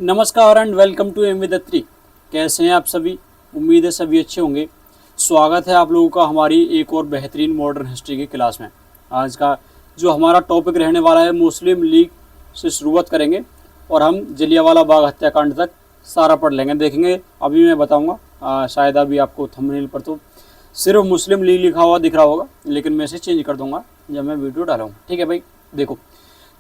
नमस्कार and welcome to M with 3। कैसे हैं आप सभी? उम्मीद है सभी अच्छे होंगे। स्वागत है आप लोगों का हमारी एक और बेहतरीन मॉडर्न हिस्ट्री की क्लास में। आज का जो हमारा टॉपिक रहने वाला है, मुस्लिम लीग से शुरुआत करेंगे और हम जलियांवाला बाग हत्याकांड तक सारा पढ़ लेंगे, देखेंगे। अभी मैं बताऊँगा, शायद अभी आपको थंबनेल पर तो सिर्फ मुस्लिम लीग लिखा हुआ दिख रहा होगा, लेकिन मैं इसे चेंज कर दूँगा जब मैं वीडियो डालूँगा। ठीक है भाई। देखो,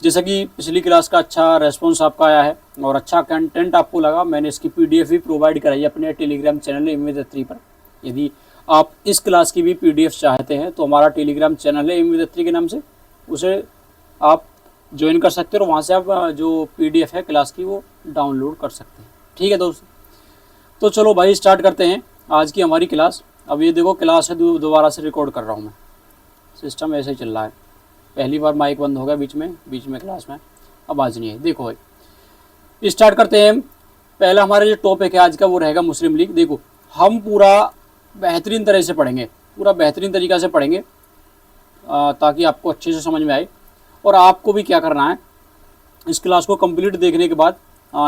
जैसा कि पिछली क्लास का अच्छा रेस्पॉन्स आपका आया है और अच्छा कंटेंट आपको लगा, मैंने इसकी पीडीएफ भी प्रोवाइड कराई अपने टेलीग्राम चैनल MV3 पर। यदि आप इस क्लास की भी पीडीएफ चाहते हैं तो हमारा टेलीग्राम चैनल है MV3 के नाम से, उसे आप ज्वाइन कर सकते हो और वहाँ से आप जो पीडीएफ है क्लास की वो डाउनलोड कर सकते हैं। ठीक है दोस्तों, तो चलो भाई स्टार्ट करते हैं आज की हमारी क्लास। अब ये देखो, क्लास है दोबारा से रिकॉर्ड कर रहा हूँ मैं, सिस्टम ऐसे ही चल रहा है। पहली बार माइक बंद हो गया बीच में क्लास में, आवाज़ नहीं है। देखो भाई स्टार्ट करते हैं। पहला हमारा जो टॉपिक है आज का वो रहेगा मुस्लिम लीग। देखो, हम पूरा बेहतरीन तरह से पढ़ेंगे, पूरा बेहतरीन तरीक़ा से पढ़ेंगे ताकि आपको अच्छे से समझ में आए। और आपको भी क्या करना है, इस क्लास को कंप्लीट देखने के बाद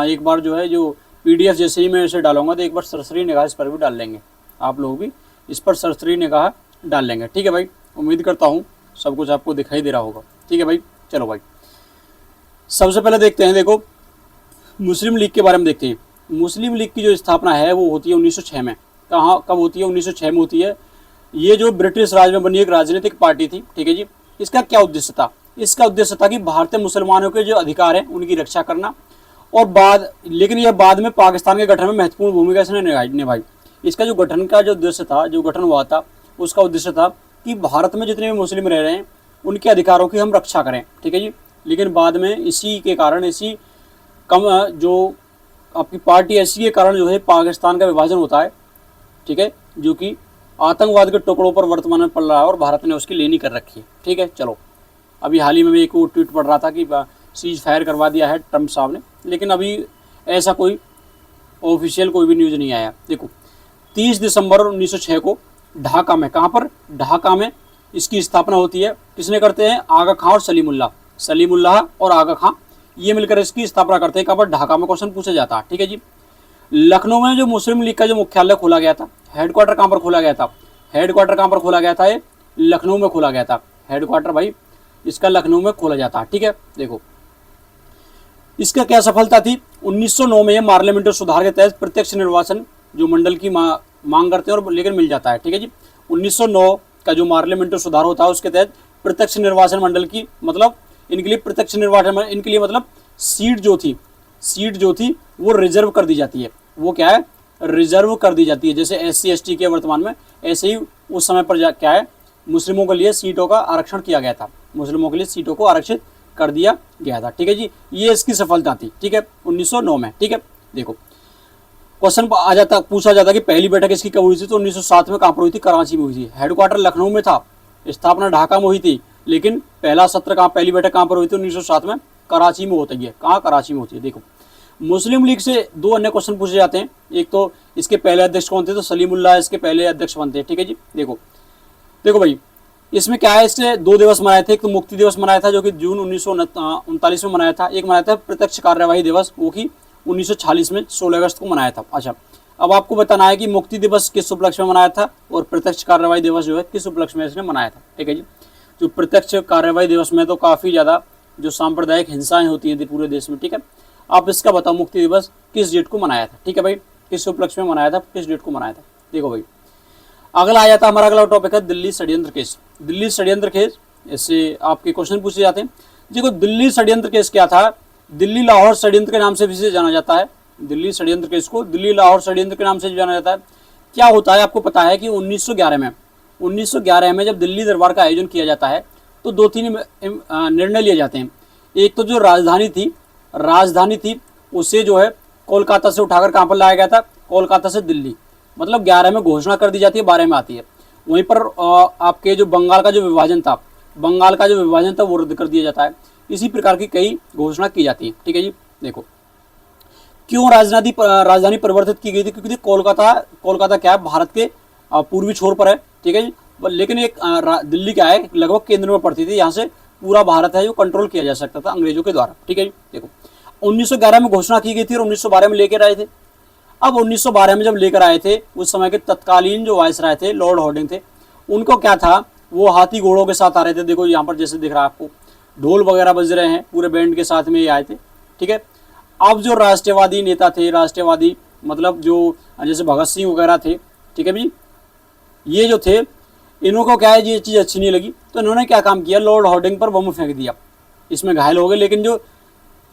एक बार जो है जो पीडीएफ जैसे ही मैं इसे डालूंगा तो एक बार सरसरी निगाह इस पर भी डाल लेंगे। आप लोग भी इस पर सरसरी निगाह डाल लेंगे। ठीक है भाई, उम्मीद करता हूँ सब कुछ आपको दिखाई दे रहा होगा। ठीक है भाई, चलो भाई सबसे पहले देखते हैं। देखो, मुस्लिम लीग के बारे में देखते हैं। मुस्लिम लीग की जो स्थापना है वो होती है 1906 में। कब होती है? 1906 में होती है। ये जो ब्रिटिश राज में बनी एक राजनीतिक पार्टी थी। ठीक है जी। इसका क्या उद्देश्य था? इसका उद्देश्य था कि भारतीय मुसलमानों के जो अधिकार हैं उनकी रक्षा करना। और लेकिन यह बाद में पाकिस्तान के गठन में महत्वपूर्ण भूमिका इसने निभाई। इसका जो गठन का जो उद्देश्य था, जो गठन हुआ था, उसका उद्देश्य था कि भारत में जितने भी मुस्लिम रह रहे हैं उनके अधिकारों की हम रक्षा करें। ठीक है जी। लेकिन बाद में इसी के कारण, इसी कम जो आपकी पार्टी है, इसी के कारण जो है पाकिस्तान का विभाजन होता है। ठीक है, जो कि आतंकवाद के टुकड़ों पर वर्तमान में पड़ रहा है और भारत ने उसकी लेनी कर रखी है। ठीक है, चलो। अभी हाल ही में एक ट्वीट पढ़ रहा था कि सीज फायर करवा दिया है ट्रंप साहब ने, लेकिन अभी ऐसा कोई ऑफिशियल कोई भी न्यूज़ नहीं आया। देखो, 30 दिसंबर 1906 को ढाका में, कहाँ पर? ढाका में इसकी स्थापना होती है। किसने करते हैं? आगा खां और सलीमुल्लाह और आगा खां, ये मिलकर इसकी स्थापना करते हैं। कहाँ पर? ढाका में। क्वेश्चन पूछा जाता है। ठीक है जी। लखनऊ में जो मुस्लिम लीग का जो मुख्यालय खोला गया था, हेडक्वार्टर कहाँ पर खोला गया था? हेडक्वार्टर कहाँ पर खोला गया था? ये लखनऊ में खोला गया था। हेडक्वार्टर भाई इसका लखनऊ में खोला जाता है। ठीक है, देखो इसका क्या सफलता थी? 1909 में पार्लियामेंट्री सुधार के तहत प्रत्यक्ष निर्वाचन जो मंडल की मांग करते हैं और लेकिन मिल जाता है। ठीक है जी। 1909 का जो पार्लियामेंट्री सुधार होता है उसके तहत प्रत्यक्ष निर्वाचन मंडल की, मतलब इनके लिए प्रत्यक्ष निर्वाचन, इनके लिए मतलब सीट जो थी वो रिजर्व कर दी जाती है। वो क्या है? रिजर्व कर दी जाती है। जैसे SC ST के वर्तमान में, ऐसे ही उस समय पर क्या है, मुस्लिमों के लिए सीटों का आरक्षण किया गया था। मुस्लिमों के लिए सीटों को आरक्षित कर दिया गया था। ठीक है जी, ये इसकी सफलता थी। ठीक है, 1909 में। ठीक है, देखो क्वेश्चन पूछा जाता कि पहली बैठक इसकी कब हुई थी? तो 1907 में। कहाँ पर हुई थी? कराची में हुई थी। हेडक्वार्टर लखनऊ में था, स्थापना ढाका में हुई थी, लेकिन पहला सत्र कहाँ, पहली बैठक कहाँ पर हुई थी? 1907 में कराची में होती है। कहाँ? कराची में होती है। देखो, मुस्लिम लीग से दो अन्य क्वेश्चन पूछे जाते हैं। एक तो इसके पहले अध्यक्ष कौन थे? तो सलीमुल्लाह इसके पहले अध्यक्ष बनते हैं। ठीक है जी। देखो भाई इसमें क्या है, इससे 2 दिवस मनाए थे। एक तो मुक्ति दिवस मनाया था जो कि जून 1939 में मनाया था। एक मनाया था प्रत्यक्ष कार्यवाही दिवस, वो कि 1946 में 16 अगस्त को मनाया था। अच्छा, अब आपको बताना है कि मुक्ति दिवस किस उपलक्ष्य में मनाया था और प्रत्यक्ष कार्यवाही दिवस जो है किस उपलक्ष्य में इसने मनाया था। ठीक है जी। जो प्रत्यक्ष कार्यवाही दिवस में तो काफ़ी ज़्यादा जो सांप्रदायिक हिंसाएं होती थी पूरे देश में। ठीक है, आप इसका बताओ मुक्ति दिवस किस डेट को मनाया था? ठीक है भाई, किस उपलक्ष्य में मनाया था, किस डेट को मनाया था? देखो भाई, अगला आ जाता है हमारा अगला टॉपिक है दिल्ली षड्यंत्र केस। दिल्ली षड्यंत्र केस, इससे आपके क्वेश्चन पूछे जाते हैं। देखो, दिल्ली षड्यंत्र केस क्या था? दिल्ली लाहौर षड्यंत्र के नाम से भी इसे जाना जाता है। दिल्ली षड्यंत्र केस को दिल्ली लाहौर षड्यंत्र के नाम से जाना जाता है। क्या होता है, आपको पता है कि 1911 में जब दिल्ली दरबार का आयोजन किया जाता है तो 2-3 निर्णय लिए जाते हैं। एक तो जो राजधानी थी उसे जो है कोलकाता से उठाकर कहाँ पर लाया गया था? कोलकाता से दिल्ली। मतलब 11 में घोषणा कर दी जाती है, 12 में आती है। वहीं पर आपके जो बंगाल का जो विभाजन था वो रद्द कर दिया जाता है। इसी प्रकार की कई घोषणा की जाती है। ठीक है जी। देखो, क्यों राजधानी परिवर्तित की गई थी? क्योंकि कोलकाता क्या है, भारत के पूर्वी छोर पर है। ठीक है जी। लेकिन एक दिल्ली क्या है, लगभग केंद्र में पड़ती थी। यहाँ से पूरा भारत है जो कंट्रोल किया जा सकता था अंग्रेजों के द्वारा। ठीक है जी। देखो, 1911 में घोषणा की गई थी और 1912 में लेकर आए थे। अब 1912 में जब लेकर आए थे, उस समय के तत्कालीन जो वायसराय थे, लॉर्ड हॉर्डिंग थे, उनको क्या था, वो हाथी घोड़ों के साथ आ रहे थे। देखो यहाँ पर जैसे दिख रहा है आपको, ढोल वगैरह बज रहे हैं, पूरे बैंड के साथ में ये आए थे, ठीक है। अब जो राष्ट्रवादी नेता थे, राष्ट्रवादी मतलब जो जैसे भगत सिंह वगैरह थे, ठीक है भाई, ये जो थे, इन्हों को क्या है, ये चीज़ अच्छी नहीं लगी, तो इन्होंने क्या काम किया, लॉर्ड हॉर्डिंग पर बम फेंक दिया। इसमें घायल हो गए, लेकिन जो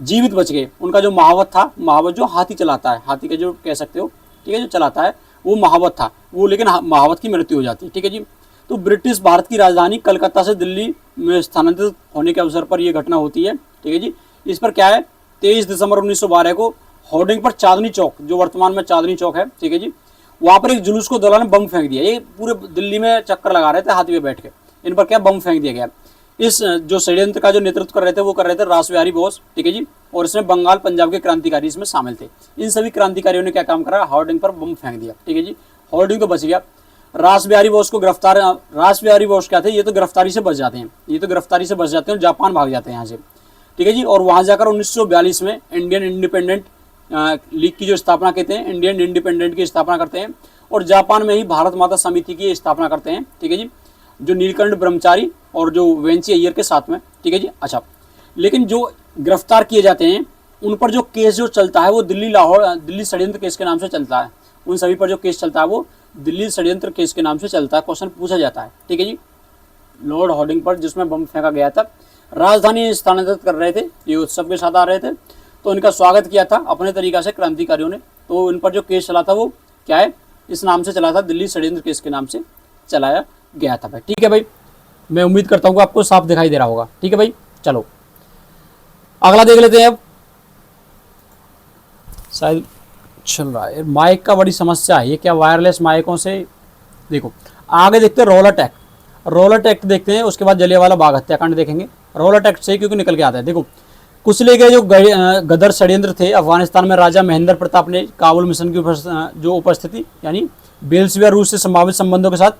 जीवित बच गए, उनका जो महावत था, महावत जो हाथी चलाता है, हाथी का जो कह सकते हो, ठीक है, जो चलाता है वो महावत था वो, लेकिन महावत की मृत्यु हो जाती है, ठीक है जी। तो ब्रिटिश भारत की राजधानी कलकत्ता से दिल्ली में स्थानांतरित होने के अवसर पर यह घटना होती है, ठीक है जी। इस पर क्या है, 23 दिसंबर 1912 को हॉर्डिंग पर चांदनी चौक, जो वर्तमान में चांदनी चौक है, ठीक है जी, वहाँ पर एक जुलूस को दौरान बम फेंक दिया। ये पूरे दिल्ली में चक्कर लगा रहे थे हाथी पे बैठ के, इन पर क्या बम फेंक दिया गया। इस जो षड्यंत्र का जो नेतृत्व कर रहे थे, वो कर रहे थे रासबिहारी बोस, ठीक है जी, और इसमें बंगाल पंजाब के क्रांतिकारी इसमें शामिल थे। इन सभी क्रांतिकारियों ने क्या काम करा, हॉर्डिंग पर बम फेंक दिया, ठीक है जी। हॉर्डिंग तो बच गया। रासबिहारी बोस को गिरफ्तार, रासबिहारी बोस क्या थे, ये तो गिरफ्तारी से बच जाते हैं, ये तो गिरफ्तारी से बच जाते हैं, जापान भाग जाते हैं यहाँ से, ठीक है जी। और वहाँ जाकर 1942 में इंडियन इंडिपेंडेंट लीग की जो स्थापना कहते हैं, इंडियन इंडिपेंडेंट की स्थापना करते हैं, और जापान में ही भारत माता समिति की स्थापना करते हैं, ठीक है जी, जो नीलकंठ ब्रह्मचारी और जो वेंची अय्यर के साथ में, ठीक है जी। अच्छा, लेकिन जो गिरफ्तार किए जाते हैं, उन पर जो केस जो चलता है वो दिल्ली षड्यंत्र केस के नाम से चलता है। उन सभी पर जो केस चलता है वो दिल्ली षड्यंत्र केस के नाम से चलता है, क्वेश्चन पूछा जाता है, ठीक है जी। लॉर्ड हॉर्डिंग पर जिसमें बम फेंका गया था, राजधानी स्थानांतरित कर रहे थे, ये उत्सव के साथ आ रहे थे, तो इनका स्वागत किया था अपने तरीका से क्रांतिकारियों ने। तो इन पर जो केस चला था वो क्या है, इस नाम से चला था, दिल्ली षड्यंत्र केस के नाम से चलाया गया था भाई, ठीक है भाई। मैं उम्मीद करता हूँ कि आपको साफ दिखाई दे रहा होगा, ठीक है भाई। चलो अगला देख लेते हैं। अब शायद चल रहा है, माइक का बड़ी समस्या है, ये क्या वायरलेस माइकों से। देखो आगे देखते हैं रोलट एक्ट, रोलट एक्ट देखते हैं, उसके बाद जलियांवाला बाग हत्याकांड देखेंगे। रोलट एक्ट से क्योंकि निकल के आता है। देखो कुचले गए जो गदर षड्यंत्र थे, अफगानिस्तान में राजा महेंद्र प्रताप ने काबुल मिशन की जो उपस्थिति, यानी बेल्सविया रूस से संभावित संबंधों के साथ,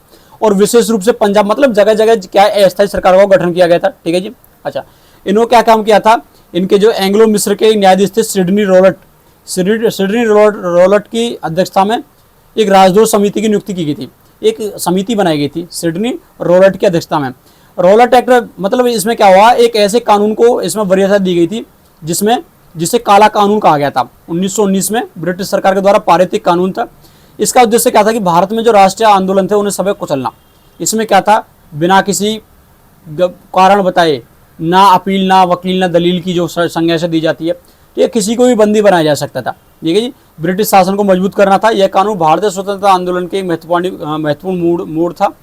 और विशेष रूप से पंजाब, मतलब जगह जगह क्या अस्थायी सरकारों का गठन किया गया था, ठीक है जी। अच्छा, इन्होंने क्या काम किया था, इनके जो एंग्लो मिस्र के न्यायाधीश थे सिडनी रोलट की अध्यक्षता में एक राजद्रोह समिति की नियुक्ति की गई थी, एक समिति बनाई गई थी सिडनी रोलट की अध्यक्षता में। रोलट एक्ट मतलब इसमें क्या हुआ, एक ऐसे कानून को इसमें वरीयता दी गई थी जिसे काला कानून कहा गया था। 1919 में ब्रिटिश सरकार के द्वारा पारित एक कानून था। इसका उद्देश्य क्या था कि भारत में जो राष्ट्रीय आंदोलन थे उन्हें सबक कुचलना। इसमें क्या था, बिना किसी कारण बताए, ना अपील, ना वकील, ना दलील की जो संज्ञा से दी जाती है, तो ये किसी को भी बंदी बनाया जा सकता था, ठीक है जी। ब्रिटिश शासन को मजबूत करना था। यह कानून भारतीय स्वतंत्रता आंदोलन के एक महत्वपूर्ण मोड़ था,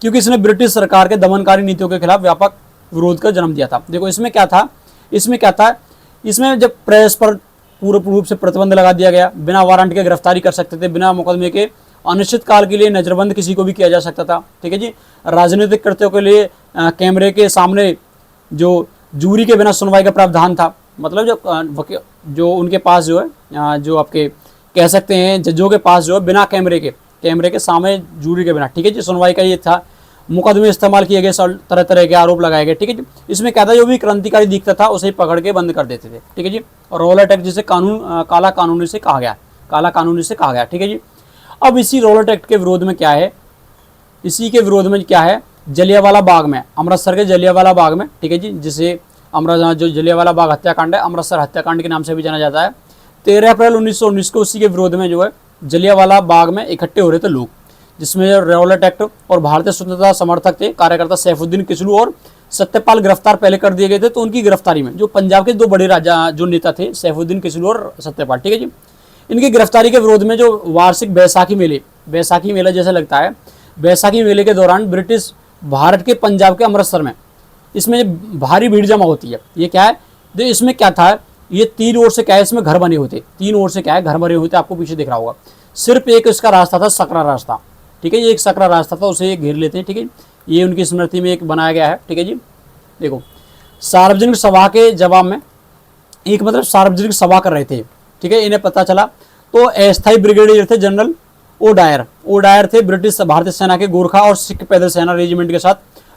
क्योंकि इसने ब्रिटिश सरकार के दमनकारी नीतियों के खिलाफ व्यापक विरोध का जन्म दिया था। देखो इसमें क्या था, इसमें जब प्रेस पर पूर्ण रूप से प्रतिबंध लगा दिया गया, बिना वारंट के गिरफ्तारी कर सकते थे, बिना मुकदमे के अनिश्चित काल के लिए नजरबंद किसी को भी किया जा सकता था, ठीक है जी। राजनीतिक कृत्यों के लिए कैमरे के सामने जो जूरी के बिना सुनवाई का प्रावधान था, मतलब जो उनके पास जो है, जो आपके कह सकते हैं जजों के पास जो है, बिना कैमरे के सामने जूरी के बिना, ठीक है जी, सुनवाई का ये था। मुकदमे इस्तेमाल किए गए, तरह तरह के आरोप लगाए गए, ठीक है जी। इसमें क्या था, जो भी क्रांतिकारी दिखता था उसे पकड़ के बंद कर देते थे, ठीक है जी। और रोलट एक्ट जिसे काला कानून से कहा गया, ठीक है जी। अब इसी रोलट एक्ट के विरोध में क्या है, जलियांवाला बाग में, अमृतसर के जलियांवाला बाग में, ठीक है जी, जिसे जो जलियांवाला बाग हत्याकांड है, अमृतसर हत्याकांड के नाम से भी जाना जाता है। 13 अप्रैल 1919 को उसी के विरोध में जो है जलियांवाला बाग में इकट्ठे हो रहे थे लोग, जिसमें रोलट एक्ट और भारतीय स्वतंत्रता समर्थक थे, कार्यकर्ता सैफुद्दीन किचलू और सत्यपाल गिरफ्तार पहले कर दिए गए थे। तो उनकी गिरफ्तारी में जो पंजाब के दो बड़े राजा जो नेता थे, सैफुद्दीन किचलू और सत्यपाल, ठीक है जी, इनकी गिरफ्तारी के विरोध में जो वार्षिक बैसाखी मेला जैसा लगता है, बैसाखी मेले के दौरान ब्रिटिश भारत के पंजाब के अमृतसर में इसमें भारी भीड़ जमा होती है। ये क्या है, तो इसमें क्या था, ये तीन ओर से क्या है, इसमें घर बने होते, आपको पीछे दिख रहा होगा। सिर्फ एक इसका रास्ता था, सकरा रास्ता, ठीक है, ये एक सकरा रास्ता था, उसे घेर लेते हैं, ठीक है। ये उनकी स्मृति में एक बनाया गया है, ठीक है जी। देखो सार्वजनिक सभा के जवाब में एक सार्वजनिक सभा कर रहे थे, ठीक है, इन्हें पता चला, तो अस्थायी ब्रिगेडियर थे जनरल ओडायर थे, ब्रिटिश भारतीय सेना के गोरखा और सिख पैदल सेना रेजिमेंट के साथ,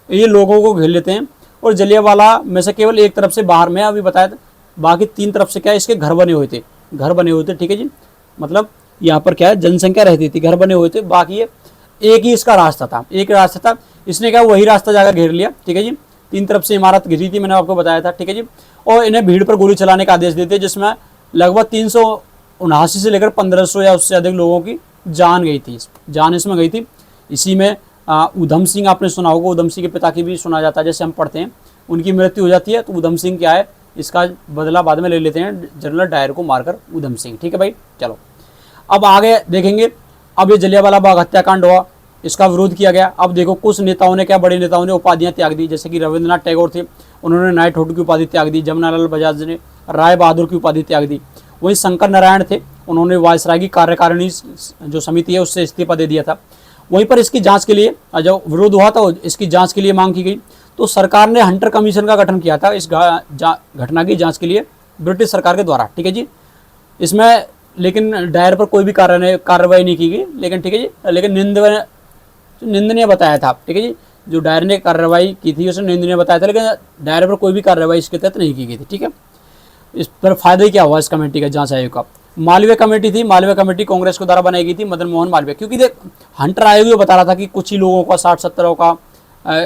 ये लोगों को घेर लेते हैं और जलियांवाला में से केवल एक तरफ से बाहर में अभी बताया था, बाकी 3 तरफ से क्या है, इसके घर बने हुए थे, घर बने हुए थे, ठीक है जी। मतलब यहाँ पर क्या है, जनसंख्या रहती थी, घर बने हुए थे, बाकी ये एक ही इसका रास्ता था, एक रास्ता था। इसने क्या वही रास्ता जाकर घेर लिया, ठीक है जी। 3 तरफ से इमारत घिरी थी, मैंने आपको बताया था, ठीक है जी। और इन्हें भीड़ पर गोली चलाने का आदेश देते, जिसमें लगभग 379 से लेकर 1500 या उससे अधिक लोगों की जान गई थी, जान इसमें गई थी। इसी में उधम सिंह आपने सुना होगा, उधम सिंह के पिता की भी सुना जाता है, जैसे हम पढ़ते हैं, उनकी मृत्यु हो जाती है। तो उधम सिंह क्या है, इसका बदला बाद में ले लेते हैं जनरल डायर को मारकर, उधम सिंह, ठीक है भाई। चलो अब आगे देखेंगे। अब ये जलियांवाला बाग हत्याकांड हुआ, इसका विरोध किया गया। अब देखो कुछ नेताओं ने क्या, बड़े नेताओं ने उपाधियां त्याग दी, जैसे कि रविंद्रनाथ टैगोर थे, उन्होंने नाइटहुड की उपाधि त्याग दी। जमुनालाल बजाज ने राय बहादुर की उपाधि त्याग दी। वहीं शंकर नारायण थे, उन्होंने वायसराय की कार्यकारिणी जो समिति है उससे इस्तीफा दे दिया था। वहीं पर इसकी जांच के लिए जब विरोध हुआ था, इसकी जांच के लिए मांग की गई, तो सरकार ने हंटर कमीशन का गठन किया था इस घटना की जांच के लिए, ब्रिटिश सरकार के द्वारा, ठीक है जी। इसमें लेकिन डायर पर कोई भी कार्रवाई नहीं की गई, लेकिन ठीक है जी, लेकिन निंदनीय बताया था, ठीक है जी। जो डायर ने कार्रवाई की थी उसने निंदनीय बताया था, लेकिन डायर पर कोई भी कार्रवाई इसके तहत नहीं की गई थी, ठीक है। इस पर फायदा ही क्या हुआ इस कमेटी का, जांच आयोग का। मालवीय कमेटी थी, मालवीय कमेटी कांग्रेस के द्वारा बनाई गई थी, मदन मोहन मालवीय, क्योंकि देख हंटर आयोग ये बता रहा था कि कुछ ही लोगों का 60-70 का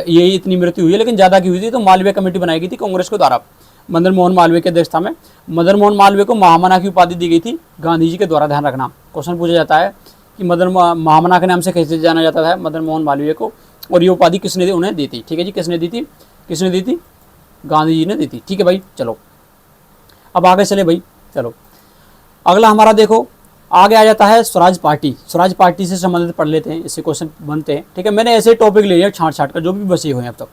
ये इतनी मृत्यु हुई है, लेकिन ज़्यादा की हुई थी, तो मालवीय कमेटी बनाई गई थी कांग्रेस के द्वारा, मदन मोहन मालवीय की अध्यक्षता में। मदन मोहन मालवीय को महामना की उपाधि दी गई थी गांधी जी के द्वारा, ध्यान रखना। क्वेश्चन पूछा जाता है कि महामना के नाम से कैसे जाना जाता है मदन मोहन मालवीय को, और ये उपाधि किसने उन्हें दी थी, ठीक है जी। किसने दी थी, किसने दी थी, गांधी जी ने दी थी, ठीक है भाई। चलो अब आगे चले भाई, चलो अगला हमारा देखो, आगे आ जाता है स्वराज पार्टी। स्वराज पार्टी से संबंधित पढ़ लेते हैं, इससे क्वेश्चन बनते हैं, ठीक है। मैंने ऐसे टॉपिक ले लिया छाट कर जो भी बचे हुए हैं अब तक।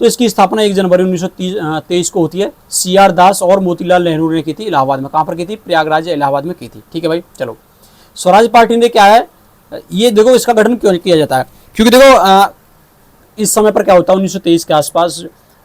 तो इसकी स्थापना 1 जनवरी 1923 को होती है। CR दास और मोतीलाल नेहरू ने की थी इलाहाबाद में। कहाँ पर की थी, प्रयागराज इलाहाबाद में की थी, ठीक है भाई। चलो स्वराज पार्टी ने क्या है, ये देखो इसका गठन क्यों किया जाता है, क्योंकि देखो इस समय पर क्या होता है, 1923 के आसपास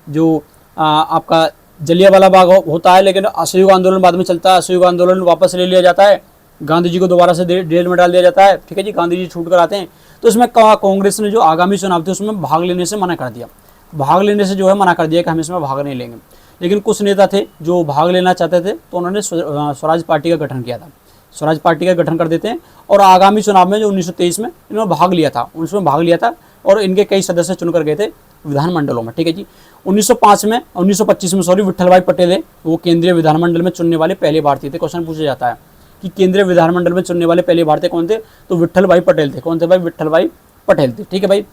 जो आपका जलियांवाला बाग होता है, लेकिन असहयोग आंदोलन बाद में चलता है। असहयोग आंदोलन वापस ले लिया जाता है, गांधी जी को दोबारा से जेल में डाल दिया जाता है, ठीक है जी। गांधी जी छूट कर आते हैं, तो इसमें कांग्रेस ने जो आगामी चुनाव थे उसमें भाग लेने से मना कर दिया, भाग लेने से जो है मना कर दिया कि हम इसमें भाग नहीं लेंगे। लेकिन कुछ नेता थे जो भाग लेना चाहते थे, तो उन्होंने स्वराज पार्टी का गठन किया था। स्वराज पार्टी का गठन कर देते हैं, और आगामी चुनाव में जो 1923 में इन्होंने भाग लिया था, उसमें भाग लिया था, और इनके कई सदस्य चुनकर गए थे विधानमंडलों में, ठीक है जी। 1925 में सॉरी, विट्ठल भाई पटेल है, वो केंद्रीय विधानमंडल में चुनने वाले पहले भारतीय थे। क्वेश्चन पूछा जाता है कि केंद्रीय विधानमंडल में चुनने वाले पहले भारतीय कौन थे, तो विट्ठल भाई पटेल थे। कौन थे भाई, विट्ठल भाई पटेल थे, ठीक है भाई।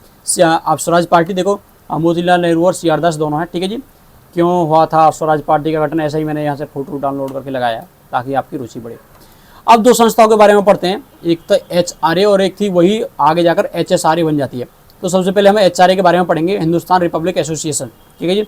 आप स्वराज पार्टी देखो, मोतीलाल नेहरू और CR दास दोनों हैं, ठीक है जी। क्यों हुआ था स्वराज पार्टी का गठन, ऐसा ही मैंने यहाँ से फोटो डाउनलोड करके लगाया ताकि आपकी रुचि बढ़े। अब 2 संस्थाओं के बारे में पढ़ते हैं, एक तो HRA और एक थी वही आगे जाकर HSRA बन जाती है। तो सबसे पहले हम HRA के बारे में पढ़ेंगे, हिंदुस्तान रिपब्लिक एसोसिएशन, ठीक है जी।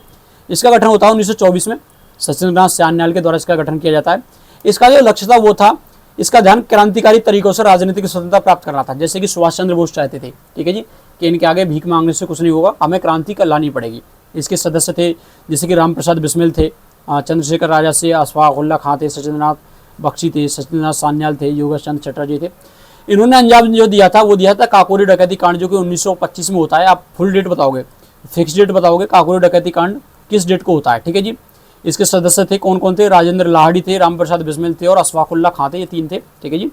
इसका गठन होता है 1924 में, सचिंद्रनाथ सान्याल के द्वारा इसका गठन किया जाता है। इसका जो लक्ष्य था वो था, इसका ध्यान क्रांतिकारी तरीकों से राजनीतिक स्वतंत्रता प्राप्त करना था, जैसे कि सुभाष चंद्र बोस चाहते थे, ठीक है जी, कि इनके आगे भीख मांगने से कुछ नहीं होगा, हमें क्रांति कर लानी पड़ेगी। इसके सदस्य थे जैसे कि राम प्रसाद बिस्मिल थे, चंद्रशेखर राजा से, अशफाक उल्ला खां थे, सचिंद्रनाथ बख्शी थे, सचिंद्रनाथ सान्याल थे, योगेश चंद्र चटर्जी थे। इन्होंने अंजाम जो दिया था वो दिया था काकोरी डकैती कांड, जो कि 1925 में होता है। आप फुल डेट बताओगे, फिक्स डेट बताओगे, काकोरी डकैती कांड किस डेट को होता है, ठीक है जी। इसके सदस्य थे कौन कौन थे, राजेंद्र लाहड़ी थे, राम प्रसाद बिस्मिल थे और अशफाक उल्ला खां थे, ये 3 थे, ठीक है जी।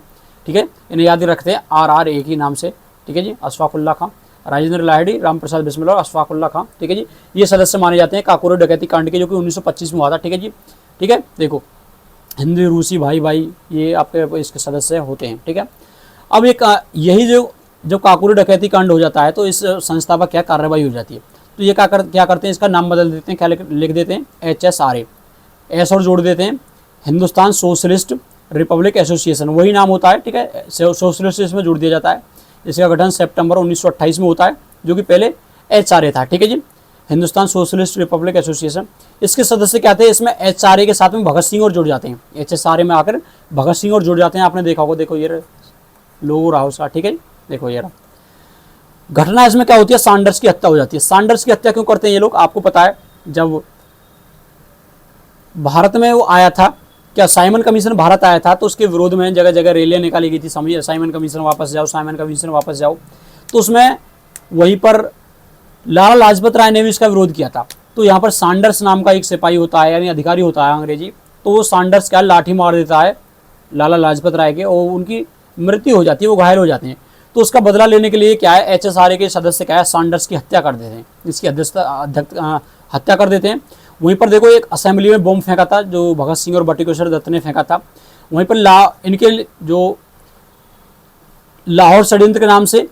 ठीक है, इन्हें याद रखते हैं RR एक ही नाम से, ठीक है जी। अशफाक उल्ला खां, राजेंद्र लाहड़ी, राम प्रसाद बिस्मिल और अशफाक उल्ला खां, ठीक है जी। ये सदस्य माने जाते हैं काकोरी डकैती कांड के, जो कि 1925 में हुआ था, ठीक है जी। ठीक है, देखो हिंदी रूसी भाई भाई ये आपके इसके सदस्य होते हैं, ठीक है। अब एक यही जो काकोरी डकैती कांड हो जाता है, तो इस संस्था पर क्या कार्रवाई हो जाती है, तो ये क्या करते हैं, इसका नाम बदल देते हैं, क्या लिख देते हैं, HSRA, एस और जोड़ देते हैं, हिंदुस्तान सोशलिस्ट रिपब्लिक एसोसिएशन, वही नाम होता है, ठीक है। सोशलिस्ट इसमें जोड़ दिया जाता है। इसका गठन सितंबर 1928 में होता है, जो कि पहले HRA था, ठीक है जी, हिंदुस्तान सोशलिस्ट रिपब्लिक एसोसिएशन। इसके सदस्य क्या थे, इसमें HRA के साथ में भगत सिंह और जुड़ जाते हैं, HSRA में आकर भगत सिंह और जुड़ जाते हैं। आपने देखा होगा, देखो ये लोगो रहा उसका, ठीक है, देखो ये रहा। घटना इसमें क्या होती है, सैंडर्स की हत्या हो जाती है। सैंडर्स की हत्या क्यों करते हैं ये लोग, आपको पता है, जब भारत में वो आया था, क्या साइमन कमीशन भारत आया था, तो उसके विरोध में जगह जगह रैलियां निकाली गई थी, समझिए, साइमन कमीशन वापस जाओ, साइमन कमीशन वापस जाओ। तो उसमें वहीं पर लाला लाजपत राय ने भी इसका विरोध किया था। तो यहाँ पर सैंडर्स नाम का एक सिपाही होता है, यानी अधिकारी होता है अंग्रेजी, तो वो सैंडर्स क्या लाठी मार देता है लाला लाजपत राय के और उनकी मृत्यु हो जाती है, वो घायल हो जाते हैं। तो उसका बदला लेने के लिए क्या है HSRA के सदस्य क्या है सैंडर्स की हत्या कर देते हैं, इसकी हत्या कर देते हैं। वहीं पर देखो एक असेंबली में बम फेंका था जो भगत सिंह और बटुकेश्वर दत्त ने फेंका था। वहीं पर इनके जो लाहौर षड्यंत्र के नाम से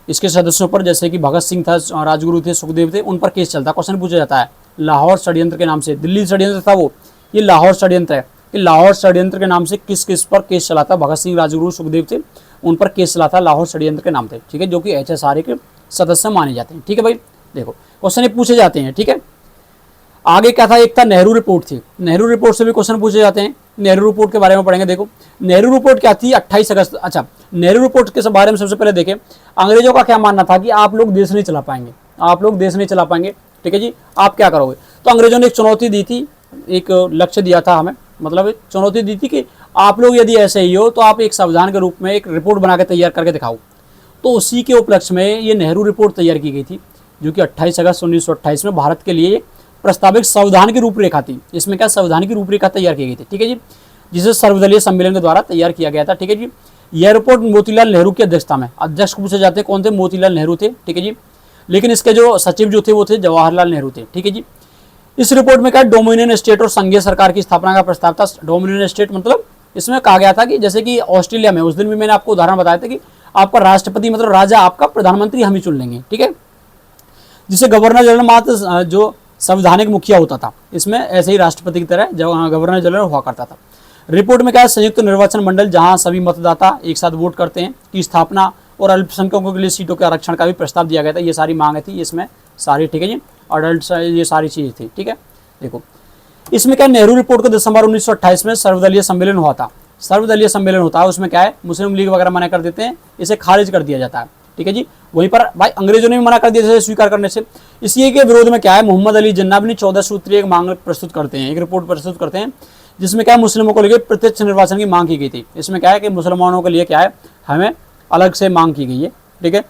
इसके सदस्यों पर, जैसे कि भगत सिंह था, राजगुरु थे, सुखदेव थे, उन पर केस चलता है। क्वेश्चन पूछा जाता है लाहौर षड्यंत्र के नाम से, दिल्ली षड्यंत्र था वो, ये लाहौर षड्यंत्र है कि लाहौर षड्यंत्र के नाम से किस किस पर केस चला था। भगत सिंह, राजगुरु, सुखदेव थे, उन पर केस चला था लाहौर षड्यंत्र के नाम से, ठीक है, जो कि HSRA के सदस्य माने जाते हैं। ठीक है भाई, देखो क्वेश्चन ये पूछे जाते हैं। ठीक है, आगे क्या था, एक था नेहरू रिपोर्ट थी, नेहरू रिपोर्ट से भी क्वेश्चन पूछे जाते हैं। नेहरू रिपोर्ट के बारे में पढ़ेंगे। देखो नेहरू रिपोर्ट क्या थी, 28 अगस्त। अच्छा, नेहरू रिपोर्ट के बारे में सबसे पहले देखें, अंग्रेजों का क्या मानना था कि आप लोग देश नहीं चला पाएंगे, आप लोग देश नहीं चला पाएंगे, ठीक है जी, आप क्या करोगे। तो अंग्रेजों ने एक चुनौती दी थी, एक लक्ष्य दिया था हमें, मतलब चुनौती दी थी कि आप लोग यदि ऐसे ही हो तो आप एक संविधान के रूप में एक रिपोर्ट बना के तैयार करके दिखाओ। तो उसी के उपलक्ष्य में ये नेहरू रिपोर्ट तैयार की गई थी, जो कि 28 अगस्त 1928 में भारत के लिए प्रस्तावित संविधान की रूपरेखा थी। इसमें क्या संविधान की रूपरेखा तैयार की गई थी, ठीक है जी, जिसे सर्वदलीय सम्मेलन के द्वारा तैयार किया गया था। ठीक है जी, यह रिपोर्ट मोतीलाल नेहरू की अध्यक्षता में, अध्यक्ष पूछे जाते हैं कौन थे, मोतीलाल नेहरू थे। ठीक है जी, लेकिन इसके जो सचिव जो थे वो थे जवाहरलाल नेहरू थे। ठीक है जी, इस रिपोर्ट में क्या डोमिनियन स्टेट और संघीय सरकार की स्थापना का प्रस्ताव था। डोमिनियन स्टेट मतलब इसमें कहा गया था कि जैसे कि ऑस्ट्रेलिया में, उस दिन भी मैंने आपको उदाहरण बताया था कि आपका राष्ट्रपति मतलब राजा आपका, प्रधानमंत्री हम ही चुन लेंगे। ठीक है, जिसे गवर्नर जनरल मात्र जो संवैधानिक मुखिया होता था, इसमें ऐसे ही राष्ट्रपति की तरह गवर्नर जनरल हुआ करता था। रिपोर्ट में क्या है, संयुक्त निर्वाचन मंडल जहां सभी मतदाता एक साथ वोट करते हैं की स्थापना और अल्पसंख्यकों के लिए सीटों के आरक्षण का भी प्रस्ताव दिया गया था। ये सारी मांगे थी इसमें सारी, ठीक है जी, अडल्ट ये सारी चीजें थी। ठीक है, देखो इसमें क्या, नेहरू रिपोर्ट को दिसंबर 1928 में सर्वदलीय सम्मेलन हुआ था। सर्वदलीय सम्मेलन होता है, उसमें क्या है, मुस्लिम लीग वगैरह मना कर देते हैं, इसे खारिज कर दिया जाता है। ठीक है जी, वहीं पर भाई अंग्रेजों ने भी मना कर दिया इसे स्वीकार करने से। इसी के विरोध में क्या है, मोहम्मद अली जिन्ना अपनी 14 सूत्रीय एक मांग प्रस्तुत करते हैं, एक रिपोर्ट प्रस्तुत करते हैं, जिसमें क्या है, मुस्लिमों को लेकर प्रत्यक्ष निर्वाचन की मांग की गई थी। इसमें क्या है कि मुसलमानों के लिए क्या है, हमें अलग से मांग की गई है। ठीक है,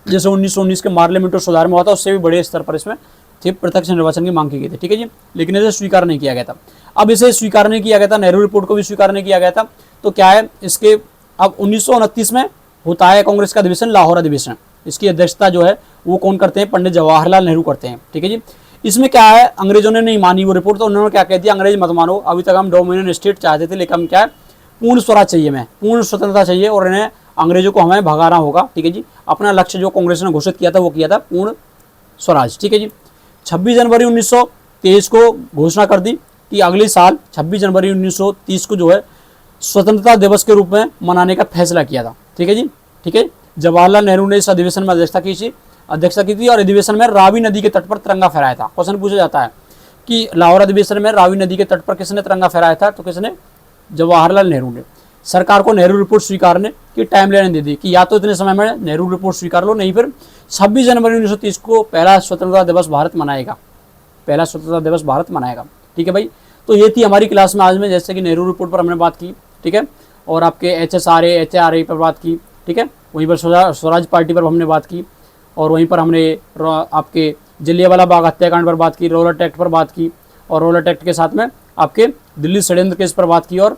जैसे 1919 के पार्लियामेंट सुधार में हुआ था, उससे भी बड़े स्तर पर इसमें थी प्रत्यक्ष निर्वाचन की मांग की गई थी। ठीक है जी, लेकिन इसे स्वीकार नहीं किया गया था। अब इसे स्वीकार नहीं किया गया था, नेहरू रिपोर्ट को भी स्वीकार नहीं किया गया था। तो क्या है, इसके अब 1929 में होता है कांग्रेस का अधिवेशन, लाहौर अधिवेशन। इसकी अध्यक्षता जो है वो कौन करते हैं, पंडित जवाहरलाल नेहरू करते हैं। ठीक है जी, इसमें क्या है, अंग्रेजों ने नहीं मानी वो रिपोर्ट, तो उन्होंने क्या कह दिया, अंग्रेज मत मानो, अभी तक हम डोमिनियन स्टेट चाहते थे, लेकिन हम क्या है, पूर्ण स्वराज चाहिए, हमें पूर्ण स्वतंत्रता चाहिए और इन्हें अंग्रेजों को हमें भगाना होगा। ठीक है जी, अपना लक्ष्य जो कांग्रेस ने घोषित किया था वो किया था पूर्ण स्वराज। ठीक है जी, 26 जनवरी 1923 को घोषणा कर दी कि अगले साल 26 जनवरी 1930 को जो है स्वतंत्रता दिवस के रूप में मनाने का फैसला किया था। ठीक है जी, ठीक है, जवाहरलाल नेहरू ने इस अधिवेशन में अध्यक्षता की थी और अधिवेशन में रावी नदी के तट पर तिरंगा फहराया था। क्वेश्चन पूछा जाता है कि लाहौर अधिवेशन में रावी नदी के तट पर किसने तिरंगा फहराया था, तो किसने, जवाहरलाल नेहरू ने। सरकार को नेहरू रिपोर्ट स्वीकारने की टाइम लेने दे दी कि या तो इतने समय में नेहरू रिपोर्ट स्वीकार लो, नहीं फिर 26 जनवरी 1930 को पहला स्वतंत्रता दिवस भारत मनाएगा, पहला स्वतंत्रता दिवस भारत मनाएगा। ठीक है भाई, तो ये थी हमारी क्लास में आज में, जैसे कि नेहरू रिपोर्ट पर हमने बात की। ठीक है, और आपके HSRA पर बात की। ठीक है, वहीं पर स्वराज पार्टी पर हमने बात की, और वहीं पर हमने आपके जलियांवाला बाग हत्याकांड पर बात की, रोलर एक्ट पर बात की, और रोलर एक्ट के साथ में आपके दिल्ली षड्यंत्र केस पर बात की, और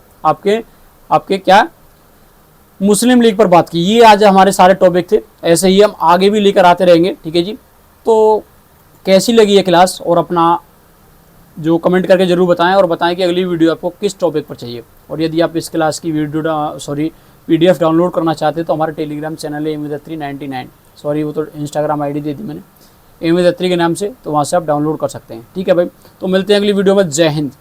आपके क्या मुस्लिम लीग पर बात की। ये आज हमारे सारे टॉपिक थे, ऐसे ही हम आगे भी लेकर आते रहेंगे। ठीक है जी, तो कैसी लगी ये क्लास, और अपना जो कमेंट करके जरूर बताएं, और बताएं कि अगली वीडियो आपको किस टॉपिक पर चाहिए। और यदि आप इस क्लास की PDF डाउनलोड करना चाहते हैं तो हमारे टेलीग्राम चैनल है M399, वो तो इंस्टाग्राम ID दे दी मैंने, M3 के नाम से, तो वहाँ से आप डाउनलोड कर सकते हैं। ठीक है भाई, तो मिलते हैं अगली वीडियो में। जय हिंद।